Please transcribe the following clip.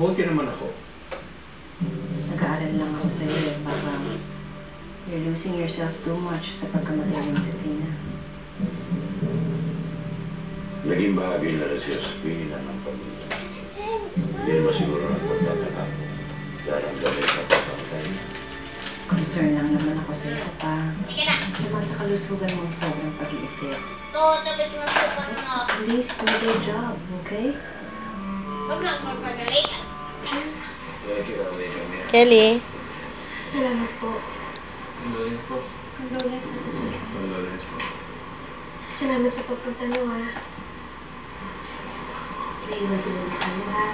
Mabuti naman ako. Nag-aaral lang ako sa'yo eh. Baka you're losing yourself too much sa pagkamatay ng Josefina. Naging bahagi na rin si Josefina ng pamilya. Hindi naman siguro ang pagtataka ko. Dahil ang galing sa pagkamatay niya. Concern lang naman ako sa'yo, pa. Diba sa kalusugan mo sobrang pag-iisip? Please do your job, okay? Huwag lang magpagalit. Kelly. Salamat po. Condolence po. Condolence. Condolence po. Salamat sa pagpunta niyo, ha. Iwan din mo kami, ha.